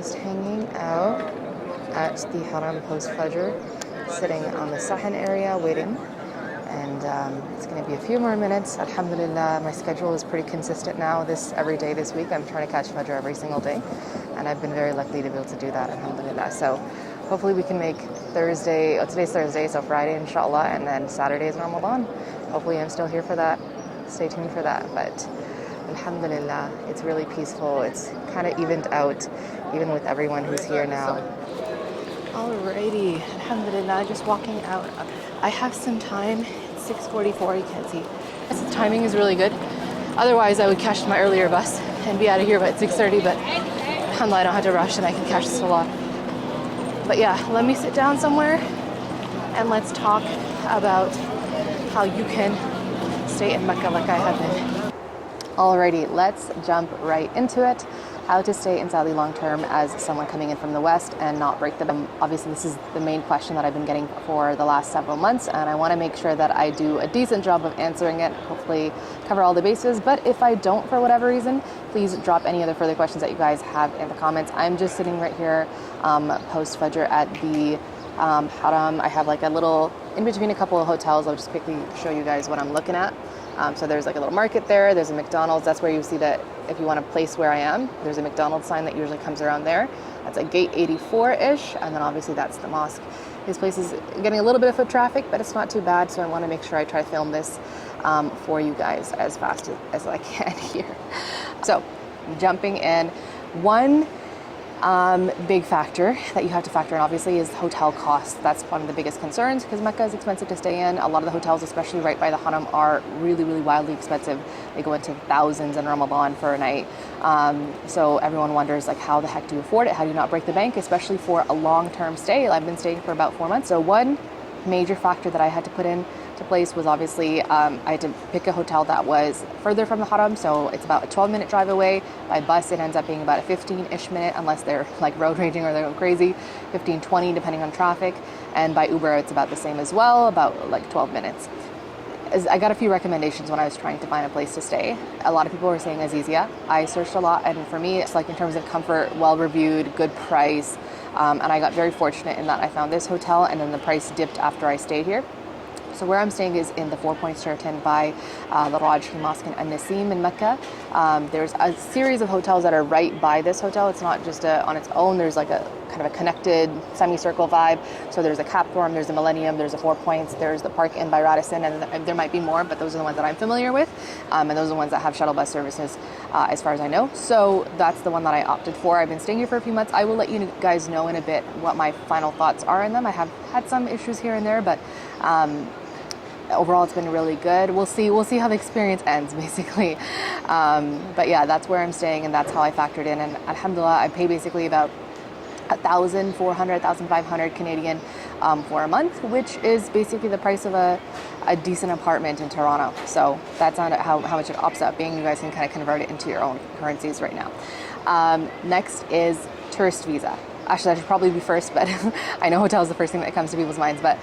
Just hanging out at the Haram post Fajr, sitting on the Sahan area waiting. And it's going to be a few more minutes. Alhamdulillah, my schedule is pretty consistent now. Every day this week, I'm trying to catch Fajr every single day. And I've been very lucky to be able to do that, alhamdulillah. So hopefully we can make Thursday, today's Thursday, so Friday, inshallah, and then Saturday is Ramadan. Hopefully I'm still here for that. Stay tuned for that. But alhamdulillah, it's really peaceful. It's kind of evened out, even with everyone who's here now. Alrighty, alhamdulillah, just walking out. I have some time. It's 6:44, you can't see. The timing is really good. Otherwise, I would catch my earlier bus and be out of here by 6:30, but alhamdulillah, I don't have to rush and I can catch the salah. But yeah, let me sit down somewhere and let's talk about how you can stay in Makkah like I have been. Alrighty, let's jump right into it. How to stay in Saudi long term as someone coming in from the West and not break the bank. Obviously, this is the main question that I've been getting for the last several months, and I want to make sure that I do a decent job of answering it, hopefully cover all the bases. But if I don't for whatever reason, please drop any other further questions that you guys have in the comments. I'm just sitting right here post Fajr at the Haram. I have like a little, in between a couple of hotels. I'll just quickly show you guys what I'm looking at. So there's like a little market there, there's a McDonald's, that's where you see that if you want to place where I am, there's a McDonald's sign that usually comes around there. That's at gate 84-ish, and then obviously that's the mosque. This place is getting a little bit of foot traffic, but it's not too bad, so I want to make sure I try to film this for you guys as fast as I can here. So, jumping in, one big factor that you have to factor in obviously is hotel costs. That's one of the biggest concerns because Mecca is expensive to stay in. A lot of the hotels, especially right by the Haram, are really, really wildly expensive. They go into thousands in Ramadan for a night. So everyone wonders, like, how the heck do you afford it? How do you not break the bank, especially for a long-term stay? I've been staying for about 4 months. So one major factor that I had to put into place was obviously I had to pick a hotel that was further from the Haram, so it's about a 12-minute drive away. By bus it ends up being about a 15-ish minute, unless they're like road raging or they're going crazy, 15, 20 depending on traffic, and by Uber it's about the same as well, about like 12 minutes. I got a few recommendations when I was trying to find a place to stay. A lot of people were saying Azizia. I searched a lot, and for me it's like in terms of comfort, well reviewed, good price, and I got very fortunate in that I found this hotel and then the price dipped after I stayed here. So where I'm staying is in the 4 Points Sheraton by the Rajhi Mosque in An-Nasim in Mecca. There's a series of hotels that are right by this hotel. It's not just on its own. There's like a kind of a connected semicircle vibe. So there's a Capthorm, there's a Millennium, there's a 4 Points, there's the Park Inn by Radisson, and there might be more, but those are the ones that I'm familiar with. And those are the ones that have shuttle bus services as far as I know. So that's the one that I opted for. I've been staying here for a few months. I will let you guys know in a bit what my final thoughts are in them. I have had some issues here and there, but overall it's been really good. We'll see how the experience ends, basically. But yeah, that's where I'm staying and that's how I factored in. And alhamdulillah, I pay basically about 1,400, 1,500 Canadian for a month, which is basically the price of a decent apartment in Toronto. So that's not how much it opts up being. You guys can kind of convert it into your own currencies right now. Next is tourist visa. Actually, that should probably be first, but I know hotel is the first thing that comes to people's minds. But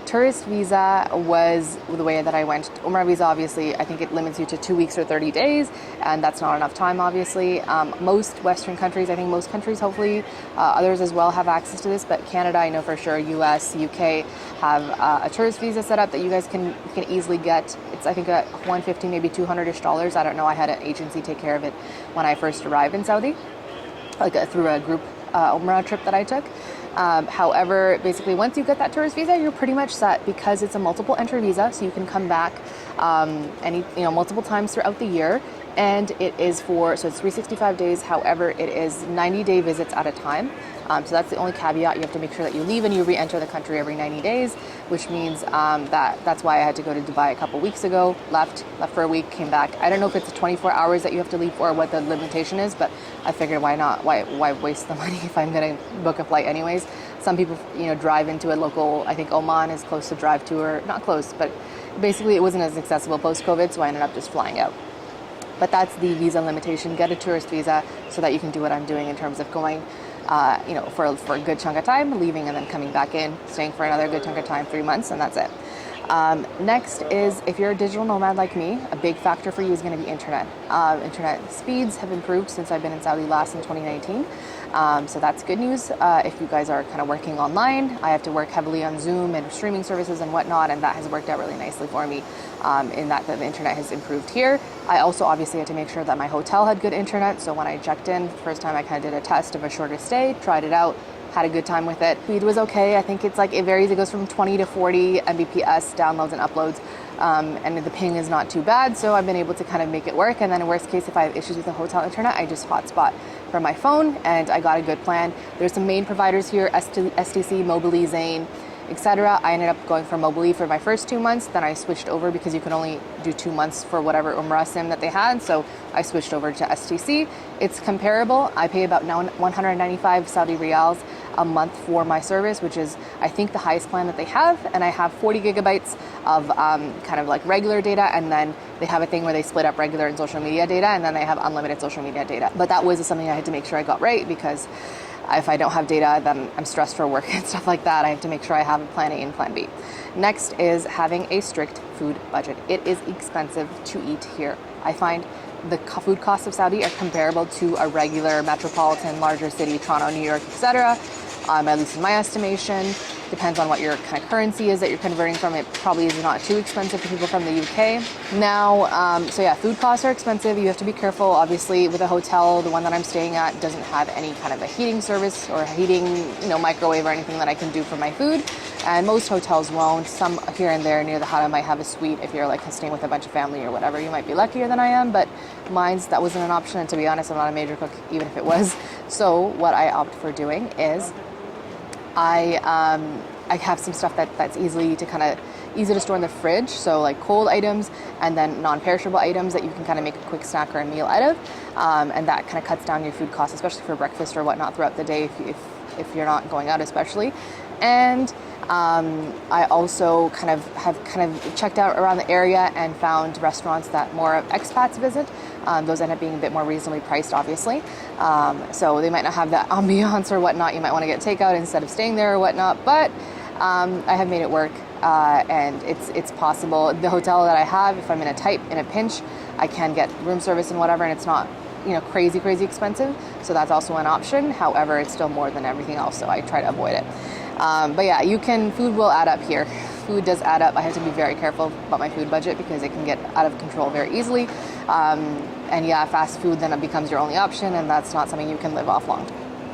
tourist visa was the way that I went. Umrah visa, obviously, I think it limits you to 2 weeks or 30 days, and that's not enough time, obviously. Most Western countries, I think most countries, hopefully others as well, have access to this. But Canada, I know for sure, US, UK have a tourist visa set up that you guys can easily get. It's, I think, $150, maybe $200-ish. I don't know. I had an agency take care of it when I first arrived in Saudi, through a group Umrah trip that I took. However, basically once you get that tourist visa, you're pretty much set because it's a multiple entry visa, so you can come back multiple times throughout the year. And it is so it's 365 days. However, it is 90-day visits at a time. So that's the only caveat. You have to make sure that you leave and you re-enter the country every 90 days, which means that's why I had to go to Dubai a couple weeks ago, left for a week, came back. I don't know if it's 24 hours that you have to leave for or what the limitation is, but I figured why not? Why waste the money if I'm going to book a flight anyways? Some people, drive into a local, I think Oman is close to drive to, or not close, but basically it wasn't as accessible post-COVID, so I ended up just flying out. But that's the visa limitation. Get a tourist visa so that you can do what I'm doing in terms of going for a good chunk of time, leaving and then coming back in, staying for another good chunk of time, 3 months, and that's it. Next is, if you're a digital nomad like me, a big factor for you is going to be internet. Internet speeds have improved since I've been in Saudi last in 2019. So that's good news. If you guys are kind of working online, I have to work heavily on Zoom and streaming services and whatnot, and that has worked out really nicely for me in that the internet has improved here. I also obviously had to make sure that my hotel had good internet. So when I checked in, the first time I kind of did a test of a shorter stay, tried it out, had a good time with it. Speed was okay. I think it's like, it varies. It goes from 20 to 40 Mbps downloads and uploads. And the ping is not too bad. So I've been able to kind of make it work. And then in worst case, if I have issues with the hotel internet, I just hotspot from my phone and I got a good plan. There's some main providers here, STC, Mobily, Zain, etc. I ended up going for Mobily for my first 2 months. Then I switched over because you could only do 2 months for whatever Umrah SIM that they had. So I switched over to STC. It's comparable. I pay about 195 Saudi riyals a month for my service, which is, I think, the highest plan that they have. And I have 40 gigabytes of kind of like regular data. And then they have a thing where they split up regular and social media data. And then they have unlimited social media data. But that was something I had to make sure I got right, because if I don't have data, then I'm stressed for work and stuff like that. I have to make sure I have a plan A and plan B. Next is having a strict food budget. It is expensive to eat here. I find the food costs of Saudi are comparable to a regular metropolitan, larger city, Toronto, New York, etc. At least in my estimation. Depends on what your kind of currency is that you're converting from. It probably is not too expensive for people from the UK. Now, so yeah, food costs are expensive. You have to be careful. Obviously, with a hotel, the one that I'm staying at doesn't have any kind of a heating service or a heating, microwave or anything that I can do for my food. And most hotels won't. Some here and there near the Haram might have a suite. If you're like staying with a bunch of family or whatever, you might be luckier than I am. But mine's, that wasn't an option. And to be honest, I'm not a major cook, even if it was. So what I opt for doing is I have some stuff that's easy to store in the fridge. So like cold items and then non-perishable items that you can kind of make a quick snack or a meal out of. And that kind of cuts down your food costs, especially for breakfast or whatnot throughout the day if you're not going out especially. And I also have checked out around the area and found restaurants that more of expats visit. Those end up being a bit more reasonably priced, obviously. So they might not have that ambiance or whatnot. You might want to get takeout instead of staying there or whatnot. But I have made it work, and it's possible. The hotel that I have, if I'm in a pinch, I can get room service and whatever, and it's not crazy expensive. So that's also an option. However, it's still more than everything else, so I try to avoid it. But yeah, food will add up here. Food does add up. I have to be very careful about my food budget because it can get out of control very easily. And yeah, fast food then it becomes your only option, and that's not something you can live off long.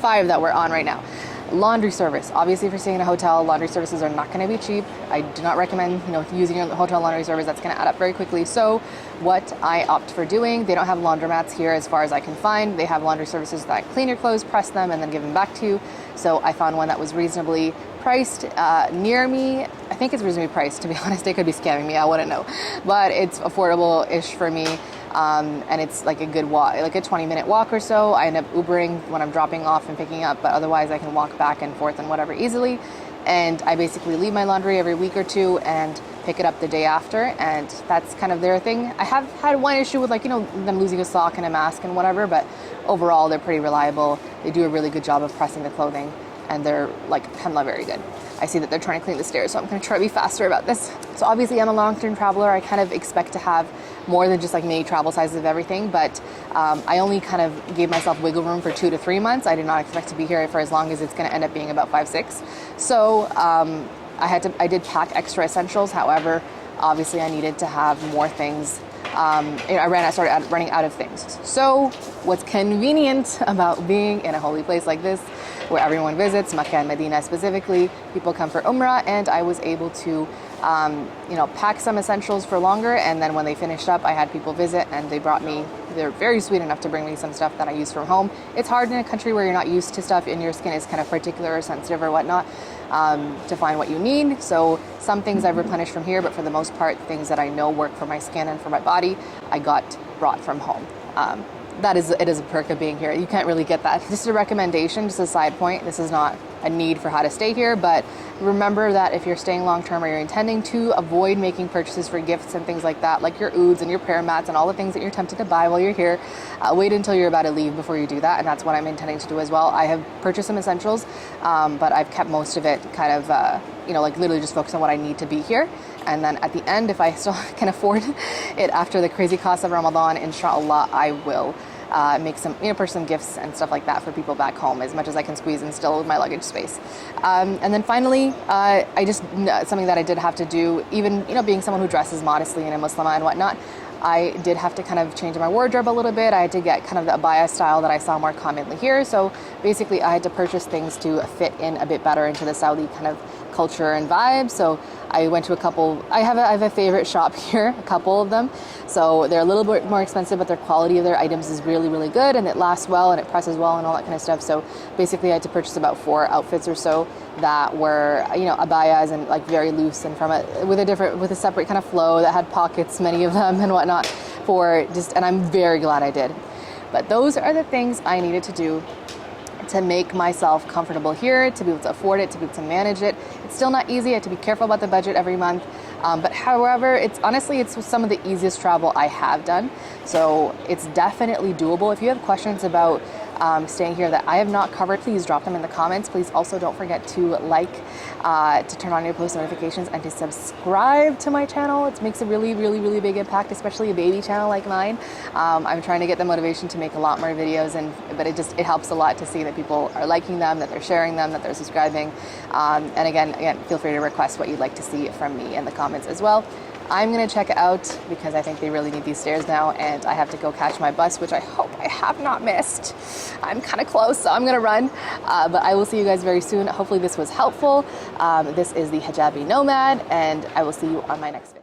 5 that we're on right now. Laundry service. Obviously, if you're staying in a hotel, laundry services are not going to be cheap. I do not recommend, using your hotel laundry service. That's going to add up very quickly. So what I opt for doing, they don't have laundromats here as far as I can find. They have laundry services that clean your clothes, press them, and then give them back to you. So I found one that was reasonably priced near me. I think it's reasonably priced, to be honest. They could be scamming me. I wouldn't know. But it's affordable-ish for me. And it's like a good walk, like a 20-minute walk or so. I end up Ubering when I'm dropping off and picking up, but otherwise I can walk back and forth and whatever easily. And I basically leave my laundry every week or two and pick it up the day after, and that's kind of their thing. I have had one issue with them losing a sock and a mask and whatever, but overall they're pretty reliable. They do a really good job of pressing the clothing, and they're alhamdulillah very good. I see that they're trying to clean the stairs, so I'm going to try to be faster about this. So obviously I'm a long-term traveler. I kind of expect to have more than just mini travel sizes of everything, but I only kind of gave myself wiggle room for 2 to 3 months. I did not expect to be here for as long as it's going to end up being about 5-6. So I did pack extra essentials. However, obviously I needed to have more things. I started running out of things. So what's convenient about being in a holy place like this, where everyone visits, Makkah and Medina specifically, people come for Umrah, and I was able to pack some essentials for longer, and then when they finished up, I had people visit, and they're very sweet enough to bring me some stuff that I use from home. It's hard in a country where you're not used to stuff, and your skin is kind of particular or sensitive or whatnot, to find what you need. So some things I've replenished from here, but for the most part, things that I know work for my skin and for my body, I got brought from home. It is a perk of being here. You can't really get that. This is a recommendation, just a side point. This is not a need for how to stay here, but remember that if you're staying long term or you're intending to, avoid making purchases for gifts and things like that, like your ouds and your prayer mats and all the things that you're tempted to buy while you're here. Wait until you're about to leave before you do that, and that's what I'm intending to do as well. I have purchased some essentials, but I've kept most of it kind of literally just focus on what I need to be here. And then at the end, if I still can afford it after the crazy cost of Ramadan, inshallah, I will make some, purchase some gifts and stuff like that for people back home as much as I can squeeze in still with my luggage space. And then finally, something that I did have to do, even, being someone who dresses modestly and a Muslimah and whatnot, I did have to kind of change my wardrobe a little bit. I had to get kind of the abaya style that I saw more commonly here. So basically I had to purchase things to fit in a bit better into the Saudi kind of culture and vibe. So I went to a couple, I have a favorite shop here, a couple of them. So they're a little bit more expensive, but their quality of their items is really, really good, and it lasts well and it presses well and all that kind of stuff. So basically I had to purchase about 4 outfits or so that were, abayas and like very loose and with a separate kind of flow that had pockets, many of them and whatnot and I'm very glad I did. But those are the things I needed to do to make myself comfortable here, to be able to afford it, to be able to manage it. It's still not easy. I have to be careful about the budget every month. But however, it's some of the easiest travel I have done. So it's definitely doable. If you have questions about staying here that I have not covered, please drop them in the comments. Please also don't forget to to turn on your post notifications and to subscribe to my channel. It makes a really, really, really big impact, especially a baby channel like mine. I'm trying to get the motivation to make a lot more videos, but it helps a lot to see that people are liking them, that they're sharing them, that they're subscribing. And again, feel free to request what you'd like to see from me in the comments as well. I'm going to check it out because I think they really need these stairs now, and I have to go catch my bus, which I hope I have not missed. I'm kind of close, so I'm going to run. But I will see you guys very soon. Hopefully this was helpful. This is the Hijabi Nomad, and I will see you on my next video.